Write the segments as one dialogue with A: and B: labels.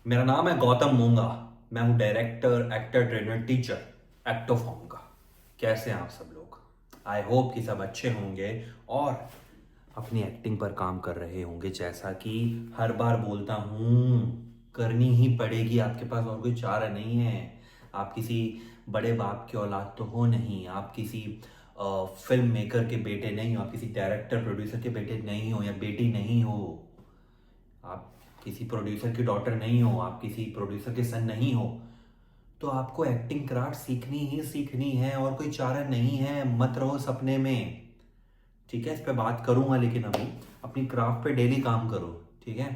A: मेरा नाम है गौतम मूंगा। मैं हूँ डायरेक्टर, एक्टर, ट्रेनर, टीचर एक्टोफॉर्म का। कैसे हैं आप सब लोग? आई होप कि सब अच्छे होंगे और अपनी एक्टिंग पर काम कर रहे होंगे। जैसा कि हर बार बोलता हूँ, करनी ही पड़ेगी। आपके पास और कोई चारा नहीं है। आप किसी बड़े बाप की औलाद तो हो नहीं, आप किसी फिल्म मेकर के बेटे नहीं हो, आप किसी डायरेक्टर प्रोड्यूसर के बेटे नहीं हो या बेटी नहीं हो, आप किसी प्रोड्यूसर की डॉटर नहीं हो, आप किसी प्रोड्यूसर के सन नहीं हो। तो आपको एक्टिंग क्राफ्ट सीखनी ही सीखनी है और कोई चारा नहीं है। मत रहो सपने में। ठीक है, इस पे बात करूंगा, लेकिन अभी अपनी क्राफ्ट पे डेली काम करो। ठीक है,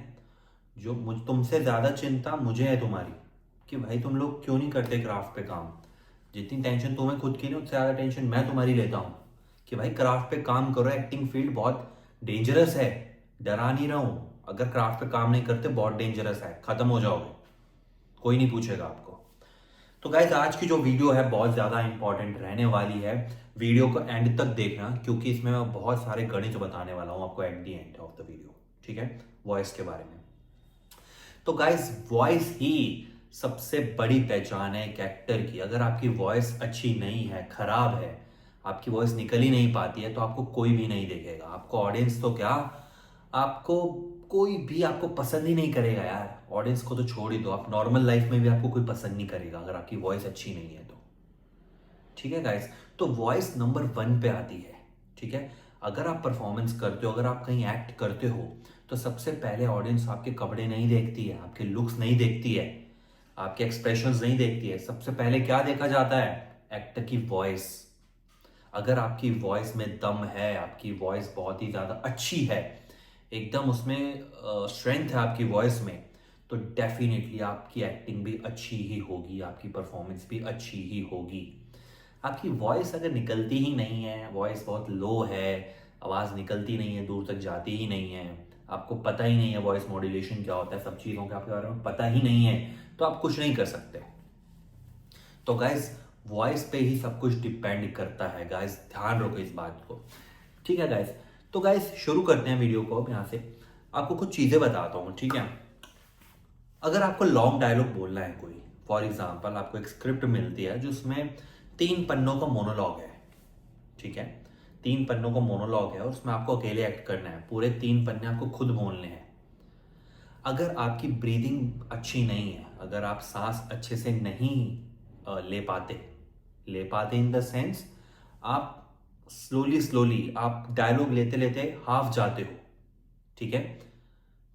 A: जो मुझ तुमसे ज़्यादा चिंता मुझे है तुम्हारी, कि भाई तुम लोग क्यों नहीं करते क्राफ्ट पे काम। जितनी टेंशन तुम्हें खुद की नहीं, उससे ज़्यादा टेंशन मैं तुम्हारी लेता हूँ कि भाई क्राफ्ट पे काम करो। एक्टिंग फील्ड बहुत डेंजरस है, डरा नहीं रहा हूँ। अगर क्राफ्ट पे काम नहीं करते बहुत डेंजरस है, खत्म हो जाओगे, कोई नहीं पूछेगा आपको। तो गाइज, आज की जो वीडियो है बहुत ज़्यादा इंपॉर्टेंट रहने वाली है। वीडियो को एंड तक देखना, क्योंकि इसमें मैं बहुत सारे गणित बताने वाला हूँ आपको at the end of the video. ठीक है, वॉइस के बारे में। तो गाइस, वॉइस ही सबसे बड़ी पहचान है एक एक्टर की। अगर आपकी वॉइस अच्छी नहीं है, खराब है, आपकी वॉइस निकल ही नहीं पाती है, तो आपको कोई भी नहीं देखेगा। आपको ऑडियंस तो क्या, आपको कोई भी आपको पसंद ही नहीं करेगा यार। ऑडियंस को तो छोड़ ही दो, आप नॉर्मल लाइफ में भी आपको कोई पसंद नहीं करेगा अगर आपकी वॉइस अच्छी नहीं है तो। ठीक है गाइस, तो वॉइस नंबर 1 पे आती है। ठीक है, अगर आप परफॉर्मेंस करते हो, अगर आप कहीं एक्ट करते हो, तो सबसे पहले ऑडियंस आपके कपड़े नहीं देखती है, आपके लुक्स नहीं देखती है, आपके एक्सप्रेशंस नहीं देखती है। सबसे पहले क्या देखा जाता है? एक्टर की वॉइस। अगर आपकी वॉइस में दम है, आपकी वॉइस बहुत ही ज़्यादा अच्छी है, एकदम उसमें स्ट्रेंथ है आपकी वॉइस में, तो डेफिनेटली आपकी एक्टिंग भी अच्छी ही होगी, आपकी परफॉर्मेंस भी अच्छी ही होगी। आपकी वॉइस अगर निकलती ही नहीं है, वॉइस बहुत लो है, आवाज़ निकलती नहीं है, दूर तक जाती ही नहीं है, आपको पता ही नहीं है वॉइस मॉड्यूलेशन क्या होता है, सब चीज़ों के आपके बारे में पता ही नहीं है, तो आप कुछ नहीं कर सकते। तो गाइज, वॉइस पे ही सब कुछ डिपेंड करता है गाइज, ध्यान रखो इस बात को। ठीक है गाइज, तो गाइज शुरू करते हैं वीडियो को। अब यहाँ से आपको कुछ चीज़ें बताता हूँ। ठीक है, अगर आपको लॉन्ग डायलॉग बोलना है कोई, फॉर एग्जाम्पल आपको एक स्क्रिप्ट मिलती है जिसमें 3 पन्नों का मोनोलॉग है। ठीक है, 3 पन्नों का मोनोलॉग है और उसमें आपको अकेले एक्ट करना है, पूरे 3 पन्ने आपको खुद बोलने हैं। अगर आपकी ब्रीदिंग अच्छी नहीं है, अगर आप सांस अच्छे से नहीं ले पाते इन द सेंस, आप स्लोली स्लोली आप डायलॉग लेते लेते हाफ जाते हो। ठीक है,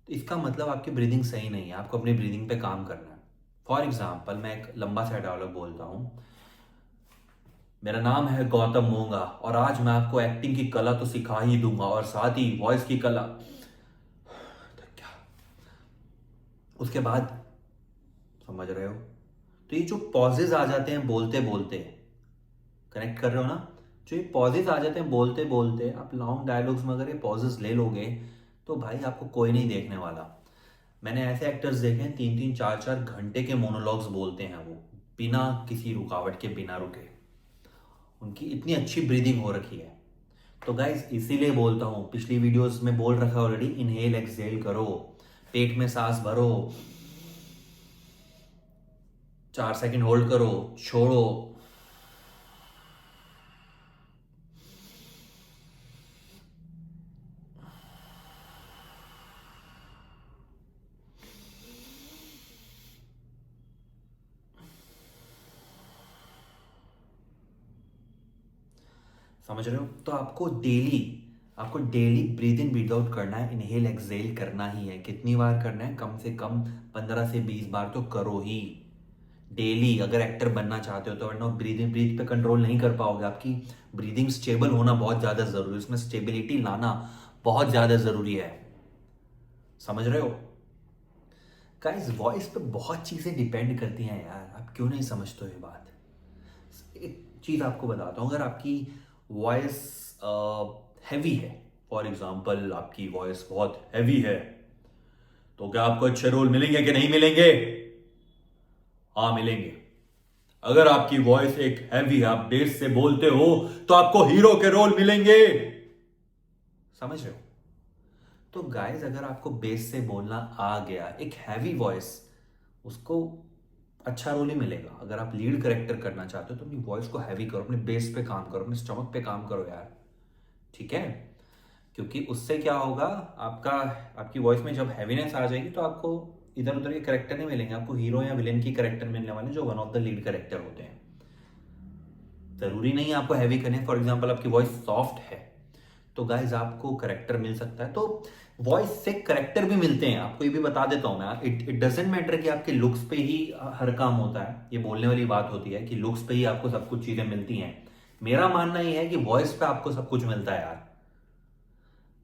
A: तो इसका मतलब आपकी ब्रीदिंग सही नहीं है, आपको अपनी ब्रीदिंग पे काम करना है। फॉर एग्जाम्पल, मैं एक लंबा सा डायलॉग बोलता हूँ। मेरा नाम है गौतम मूंगा और आज मैं आपको एक्टिंग की कला तो सिखा ही दूंगा और साथ ही वॉइस की कला। तो क्या उसके बाद, समझ रहे हो? तो ये जो पॉजेज आ जाते हैं बोलते बोलते, कनेक्ट कर रहे हो ना? जो ये पॉजेज आ जाते हैं बोलते बोलते, आप लॉन्ग डायलॉग्स में अगर ये पॉजेज ले लोगे, तो भाई आपको कोई नहीं देखने वाला। मैंने ऐसे एक्टर्स देखे हैं 3-3 4-4 घंटे के मोनोलॉग्स बोलते हैं वो, बिना किसी रुकावट के, बिना रुके। उनकी इतनी अच्छी ब्रीदिंग हो रखी है। तो गाइस, इसीलिए बोलता हूँ, पिछली वीडियोस में बोल रखा ऑलरेडी, इनहेल एक्सहेल करो, पेट में सांस भरो, 4 सेकंड होल्ड करो, छोड़ो। समझ रहे हो? तो आपको daily breathe in breathe out करना है, इनहेल एक्सहेल करना ही है। कितनी बार करना है? कम से कम 15 से 20 बार तो करो ही डेली, अगर एक्टर बनना चाहते हो तो। वरना ब्रीद इन ब्रीथ पे कंट्रोल नहीं कर पाओगे। आपकी ब्रीदिंग स्टेबल होना बहुत ज़्यादा ज़रूरी है, उसमें स्टेबिलिटी लाना बहुत ज़्यादा ज़रूरी है। समझ रहे हो? गाइस, वॉइस पे बहुत चीज़ें डिपेंड करती हैं यार, आप क्यों नहीं समझते हो ये बात? एक चीज़ आपको बताता हूँ, अगर आपकी वॉइस हैवी है, फॉर एग्जाम्पल आपकी वॉइस बहुत हैवी है, तो क्या आपको अच्छे रोल मिलेंगे कि नहीं मिलेंगे? हाँ, मिलेंगे। अगर आपकी वॉइस एक हैवी है, आप बेस से बोलते हो, तो आपको हीरो के रोल मिलेंगे। समझ रहे हो? तो गाइस, अगर आपको बेस से बोलना आ गया, एक हैवी वॉइस, उसको अच्छा रोल ही मिलेगा। अगर आप लीड करेक्टर करना चाहते हो तो अपनी वॉइस को हैवी करो, अपने बेस पे काम करो, अपने स्टमक पे काम करो यार, ठीक है। क्योंकि उससे क्या होगा, आपका आपकी वॉइस में जब हैवीनेस आ जाएगी तो आपको इधर उधर के करेक्टर नहीं मिलेंगे, आपको हीरो या विलेन की करेक्टर मिलने वाले जो one of the lead character होते हैं। जरूरी नहीं है आपको हैवी करने। फॉर एग्जाम्पल आपकी वॉइस सॉफ्ट है तो गाइज आपको करेक्टर मिल सकता है। तो वॉइस से करेक्टर भी मिलते हैं, आपको ये भी बता देता हूं मैं। इट डजेंट मैटर कि आपके लुक्स पे ही हर काम होता है, ये बोलने वाली बात होती है कि लुक्स पे ही आपको सब कुछ चीजें मिलती हैं। मेरा मानना ये है कि वॉइस पे आपको सब कुछ मिलता है यार।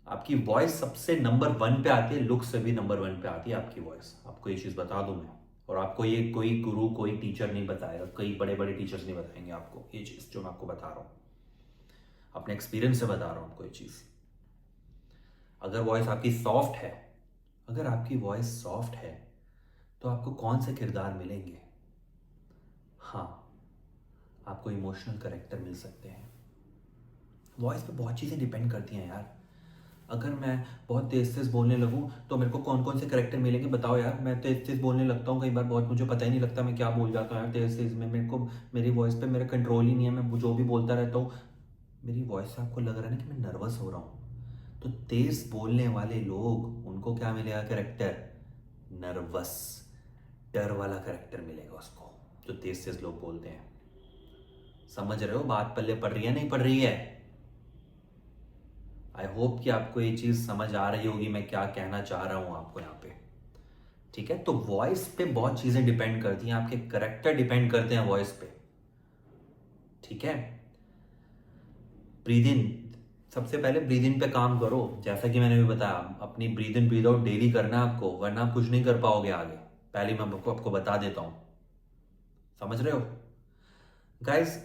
A: आपकी वॉइस सबसे नंबर वन पे आती है, लुक से भी नंबर वन पे आती है आपकी वॉइस। आपको ये चीज बता दूं मैं, और आपको ये कोई गुरु कोई टीचर नहीं बताएगा, कई बड़े बड़े टीचर्स नहीं बताएंगे आपको ये चीज जो मैं आपको बता रहा हूं। अपने एक्सपीरियंस से बता रहा हूं आपको ये चीज। अगर वॉइस आपकी सॉफ्ट है, अगर आपकी वॉइस सॉफ्ट है तो आपको कौन से किरदार मिलेंगे? हाँ, आपको इमोशनल करेक्टर मिल सकते हैं। वॉइस पे बहुत चीज़ें डिपेंड करती हैं यार। अगर मैं बहुत तेज तेज बोलने लगूं तो मेरे को कौन कौन से करेक्टर मिलेंगे बताओ यार। मैं तेज तेज बोलने लगता हूँ कई बार, बहुत मुझे पता ही नहीं लगता मैं क्या बोल जाता हूँ यार तेज तेज में। मेरे को मेरी वॉइस पे मेरा कंट्रोल ही नहीं है, मैं जो भी बोलता रहता हूँ। मेरी वॉइस से आपको लग रहा है ना कि मैं नर्वस हो रहा हूँ। तो तेज बोलने वाले लोग, उनको क्या मिलेगा करेक्टर? नर्वस, डर वाला करेक्टर मिलेगा उसको, जो तेज तेज लोग बोलते हैं। समझ रहे हो बात पल्ले पड़ रही है नहीं पड़ रही है? आई होप कि आपको ये चीज समझ आ रही होगी मैं क्या कहना चाह रहा हूं आपको यहाँ पे, ठीक है। तो वॉइस पे बहुत चीजें डिपेंड करती हैं, आपके करेक्टर डिपेंड करते हैं वॉइस पे, ठीक है। ब्रीद इन, सबसे पहले ब्रीद इन पे काम करो। जैसा कि मैंने भी बताया, अपनी breathe in breathe out daily करना है आपको, वरना आप कुछ नहीं कर पाओगे आगे। पहले मैं आपको बता देता हूं, समझ रहे हो गाइस।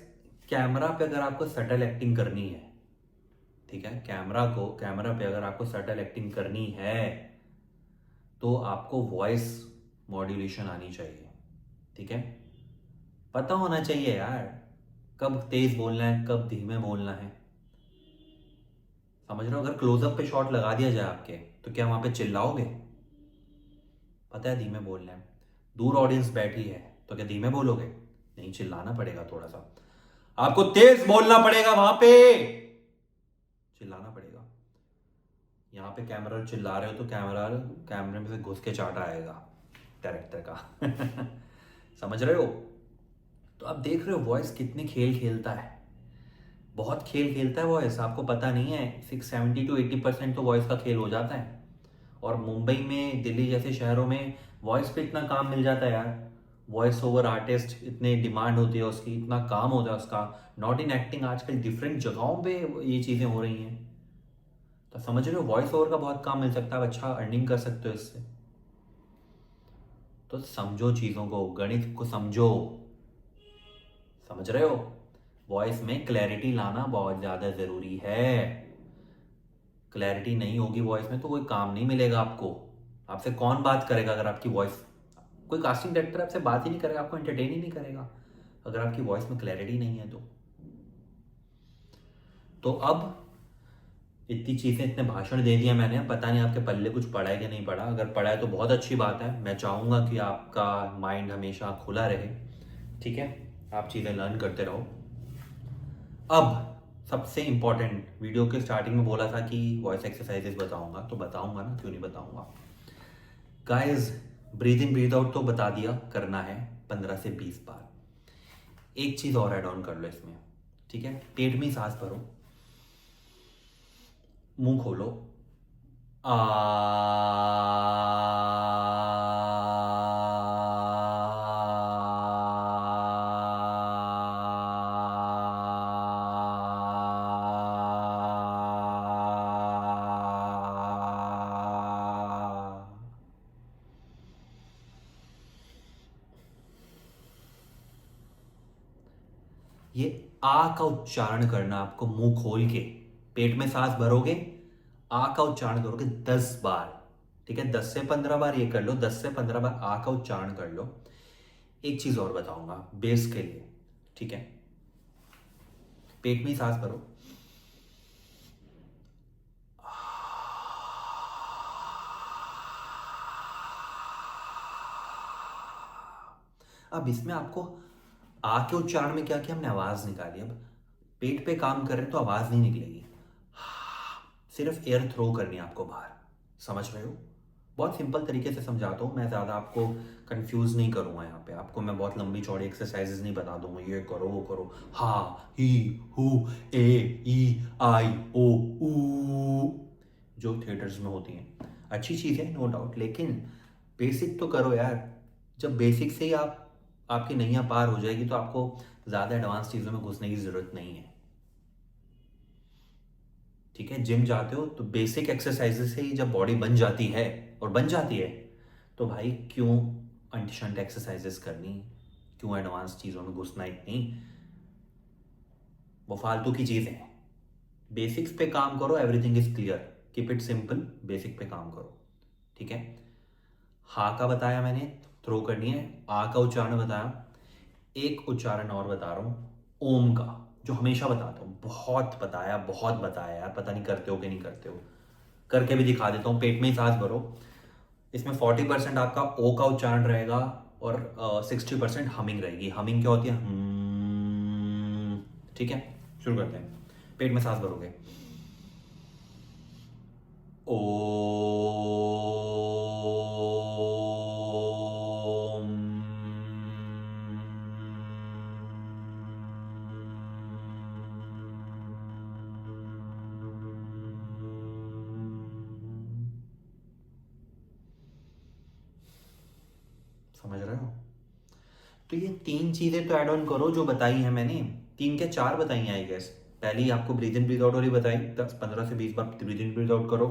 A: कैमरा पे अगर आपको सटल एक्टिंग करनी है, ठीक है, कैमरा पे अगर आपको सटल एक्टिंग करनी है तो आपको वॉइस मॉड्यूलेशन आनी चाहिए, ठीक है। पता होना चाहिए यार कब तेज बोलना है कब धीमे बोलना है, समझ रहे हो। अगर क्लोजअप पे शॉट लगा दिया जाए आपके तो क्या वहां पे चिल्लाओगे? पता है धीमे बोलना है। दूर ऑडियंस बैठी है तो क्या धीमे बोलोगे? नहीं, चिल्लाना पड़ेगा थोड़ा सा, आपको तेज बोलना पड़ेगा वहां पे, चिल्लाना पड़ेगा। यहाँ पे कैमरा चिल्ला रहे हो तो कैमरे में से घुस के चाटा आएगा डायरेक्टर का समझ रहे हो। तो आप देख रहे हो वॉइस कितने खेल खेलता है, बहुत खेल खेलता है वॉइस, आपको पता नहीं है। 70 to 80% तो वॉइस का खेल हो जाता है। और मुंबई में, दिल्ली जैसे शहरों में वॉइस पे इतना काम मिल जाता है यार। वॉइस ओवर आर्टिस्ट, इतने डिमांड होती है उसकी, इतना काम होता है उसका। नॉट इन एक्टिंग, आजकल डिफरेंट जगहों पे ये चीज़ें हो रही हैं। तो समझ रहे हो वॉइस ओवर का बहुत काम मिल सकता है, आप अच्छा अर्निंग कर सकते हो इससे। तो समझो चीज़ों को, गणित को समझो, समझ रहे हो। वॉइस में क्लैरिटी लाना बहुत ज़्यादा ज़रूरी है। क्लैरिटी नहीं होगी वॉइस में तो कोई काम नहीं मिलेगा आपको। आपसे कौन बात करेगा अगर आपकी वॉइस, कोई कास्टिंग डायरेक्टर आपसे बात ही नहीं करेगा, आपको एंटरटेन ही नहीं करेगा अगर आपकी वॉइस में क्लैरिटी नहीं है तो अब इतनी चीज़ें, इतने भाषण दे दिया मैंने, पता नहीं आपके पल्ले कुछ पड़ा है कि नहीं पड़ा। अगर पड़ा है तो बहुत अच्छी बात है, मैं चाहूँगा कि आपका माइंड हमेशा खुला रहे, ठीक है, आप चीज़ें लर्न करते रहो। अब सबसे इंपॉर्टेंट, वीडियो के स्टार्टिंग में बोला था कि वॉइस एक्सरसाइजेस बताऊंगा, तो बताऊंगा ना, क्यों नहीं बताऊंगा। Guys, breathe in breathe out तो बता दिया, करना है 15 से 20 बार। एक चीज़ और ऐड ऑन कर लो इसमें, ठीक है। पेट में ही सांस भरो, मुंह खोलो, आ ये आ का उच्चारण करना आपको, मुंह खोल के पेट में सांस भरोगे, आ का उच्चारण करोगे 10 बार, ठीक है। 10 से 15 बार ये कर लो, 10 से 15 बार आ का उच्चारण कर लो। एक चीज और बताऊंगा बेस के लिए, ठीक है। पेट में ही सांस भरो, अब इसमें आपको आ के उच्चारण में क्या किया हमने, आवाज निकाली। अब पेट पे काम कर रहे हैं तो आवाज नहीं निकलेगी, सिर्फ एयर थ्रो करनी है आपको बाहर। समझ रहे हो? बहुत सिंपल तरीके से समझाता हूँ मैं, ज़्यादा आपको कंफ्यूज नहीं करूँगा यहाँ पे। आपको मैं बहुत लंबी चौड़ी एक्सरसाइजेज नहीं बता दूंगा, ये करो वो करो, हा ही हु ए ई आई ओ ऊ, जो थिएटर्स में होती हैं। अच्छी चीज़ है नो डाउट, लेकिन बेसिक तो करो यार। जब बेसिक से ही आपकी नैया पार हो जाएगी तो आपको ज़्यादा एडवांस चीज़ों में घुसने की ज़रूरत नहीं है। ठीक है, जिम जाते हो तो बेसिक एक्सरसाइजेस से ही जब बॉडी बन जाती है, और बन जाती है, तो भाई क्यों अंट एक्सरसाइजेस करनी, क्यों एडवांस चीज़ों में घुसना इतनी, वो फालतू की चीज़ है। बेसिक्स पे काम करो, everything is clear, keep it simple, basic पे काम करो। ठीक है, हा का बताया मैंने, थ्रो करनी है। आ का उच्चारण बताया, एक उच्चारण और बता रहा हूं, ओम का, जो हमेशा बताता हूं, बहुत बताया यार, पता नहीं करते हो कि नहीं करते हो, करके भी दिखा देता हूं। पेट में ही सांस भरो, इसमें 40% आपका ओ का उच्चारण रहेगा और 60% हमिंग रहेगी। हमिंग क्या होती है? ठीक है, शुरू करते हैं। पेट में सांस भरोगे, ओ, समझ रहे हो? तो ये 3 चीजें तो ऐड ऑन करो जो बताई हैं मैंने, 3 क्या 4 बताई हैं आई गेस। पहली आपको ब्रीथ इन ब्रीथ आउट वाली बताई, 15 से 20 बार ब्रीथ इन ब्रीथ आउट करो।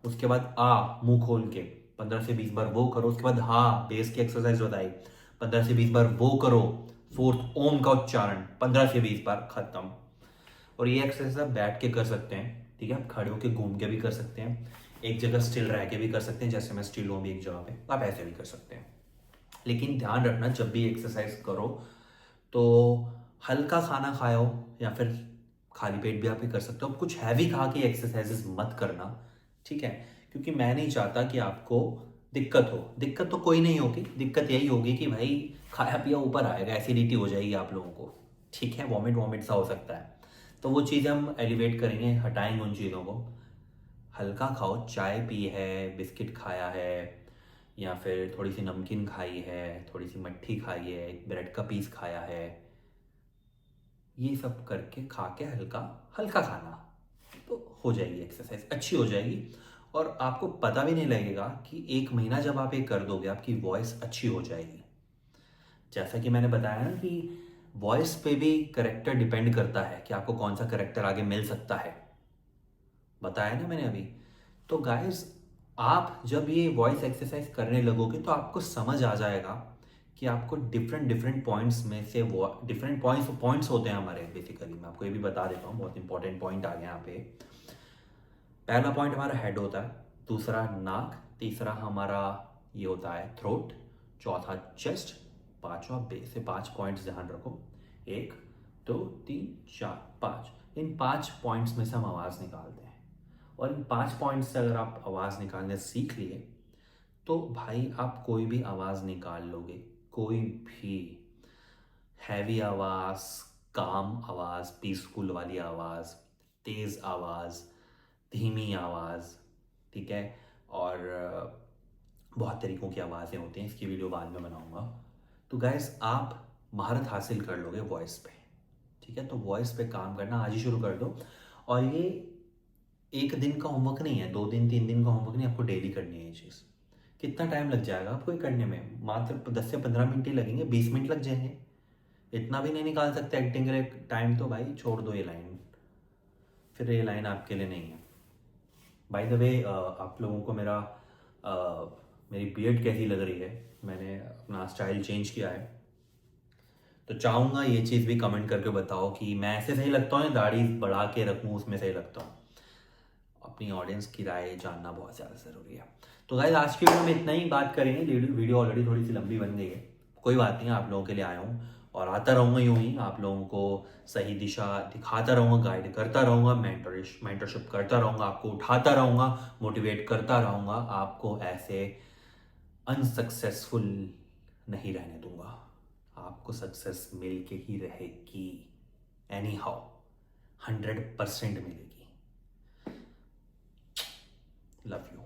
A: उसके बाद आ, मुंह खोल के 15 से 20 बार वो करो। उसके बाद हा, बेस की एक्सरसाइज बताई, 15 से 20 बार वो करो। फोर्थ, ओम का उच्चारण 15 से 20 बार, खत्म। और ये एक्सरसाइज आप बैठ के कर सकते हैं, ठीक है, आप खड़े होकर घूम के भी कर सकते हैं, एक जगह स्टिल रह के भी कर सकते हैं, जैसे मैं स्टिल हूँ अभी एक जगह पे, आप ऐसे भी कर सकते हैं। लेकिन ध्यान रखना, जब भी एक्सरसाइज करो तो हल्का खाना खाओ, या फिर खाली पेट भी आप ये कर सकते हो। कुछ हैवी खा के एक्सरसाइजेस मत करना, ठीक है, क्योंकि मैं नहीं चाहता कि आपको दिक्कत हो। दिक्कत तो कोई नहीं होगी, दिक्कत यही होगी कि भाई खाया पिया ऊपर आएगा, एसिडिटी हो जाएगी आप लोगों को, ठीक है, वॉमिट वॉमिट सा हो सकता है। तो वो चीज़ें हम एलिवेट करेंगे, हटाएंगे उन चीज़ों को। हल्का खाओ, चाय पी है, बिस्किट खाया है, या फिर थोड़ी सी नमकीन खाई है, थोड़ी सी मट्ठी खाई है, एक ब्रेड का पीस खाया है, ये सब करके खा के हल्का हल्का खाना, तो हो जाएगी एक्सरसाइज, अच्छी हो जाएगी। और आपको पता भी नहीं लगेगा कि 1 महीना जब आप ये कर दोगे आपकी वॉइस अच्छी हो जाएगी। जैसा कि मैंने बताया ना कि वॉइस पे भी करेक्टर डिपेंड करता है कि आपको कौन सा करेक्टर आगे मिल सकता है, बताया ना मैंने अभी। तो गाइस, आप जब ये वॉइस एक्सरसाइज करने लगोगे तो आपको समझ आ जाएगा कि आपको डिफरेंट डिफरेंट पॉइंट्स में से, डिफरेंट पॉइंट्स होते हैं हमारे बेसिकली। मैं आपको ये भी बता देता हूँ, बहुत इंपॉर्टेंट पॉइंट आ गया यहाँ पे। पहला पॉइंट हमारा हेड होता है, दूसरा नाक, तीसरा हमारा ये होता है थ्रोट, चौथा चेस्ट, पांचवा बेस। से 5 पॉइंट्स ध्यान रखो, 1 2 3 4 5। इन 5 पॉइंट्स में से हम आवाज़ निकालते हैं, और इन 5 पॉइंट्स से अगर आप आवाज़ निकालने सीख लिए तो भाई आप कोई भी आवाज़ निकाल लोगे, कोई भी हैवी आवाज़, काम आवाज़, पीसफुल वाली आवाज़, तेज़ आवाज़, धीमी आवाज़, ठीक है। और बहुत तरीक़ों की आवाज़ें होती हैं, इसकी वीडियो बाद में बनाऊंगा। तो गाइस, आप महारत हासिल कर लोगे वॉइस पे, ठीक है। तो वॉइस पे काम करना आज ही शुरू कर दो। और ये 1 दिन का होमवर्क नहीं है, 2 दिन 3 दिन का होमवर्क नहीं, आपको डेली करनी है ये चीज़। कितना टाइम लग जाएगा आपको ये करने में? मात्र 10 से 15 मिनट ही लगेंगे, 20 मिनट लग जाएंगे, इतना भी नहीं निकाल सकते एक्टिंग के लिए टाइम, तो भाई छोड़ दो ये लाइन, फिर ये लाइन आपके लिए नहीं है। बाय द वे, आप लोगों को मेरी बियर्ड कैसी लग रही है? मैंने अपना स्टाइल चेंज किया है, तो चाहूँगा ये चीज़ भी कमेंट करके बताओ कि मैं ऐसे सही लगता हूँ या दाढ़ी बढ़ा के रखूँ उसमें सही लगता हूँ। अपनी ऑडियंस की राय जानना बहुत ज़्यादा ज़रूरी है। तो गाइस, आज की वीडियो में इतना ही बात करेंगे। वीडियो ऑलरेडी थोड़ी सी लंबी बन गई है, कोई बात नहीं, आप लोगों के लिए आया हूँ और आता रहूँगा यूँ ही, आप लोगों को सही दिशा दिखाता रहूँगा, गाइड करता रहूँगा, मेंटरशिप करता रहूँगा, आपको उठाता रहूँगा, मोटिवेट करता रहूँगा, आपको ऐसे अनसक्सेसफुल नहीं रहने दूंगा। आपको सक्सेस मिल के ही रहेगी, एनी हाउ 100% मिलेगी। Love you.